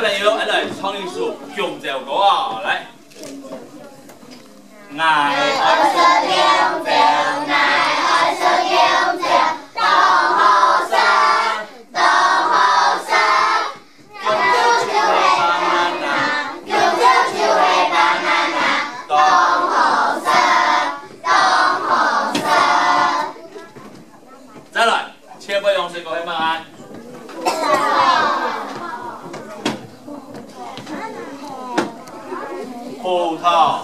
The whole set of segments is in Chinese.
小朋友，来唱一首香蕉歌啊！来，爱爱说香蕉，爱说香蕉，东河山，东河山，香蕉树的 banana， 香蕉树的 banana， 东河山，东河山。再来，切不用水果的晚安。 葡萄，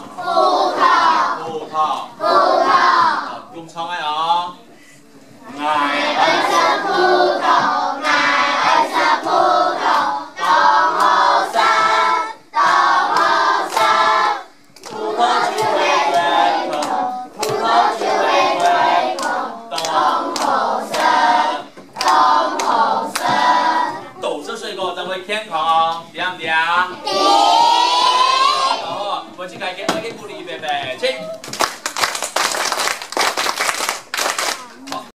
用唱爱啊！爱吃葡萄，爱吃葡萄，东河山，东河山，葡萄酒的胃口，葡萄酒的胃口，东河山，东河山。都是水果才会健康哦，对不对？ 我去改给鼓励贝贝，请。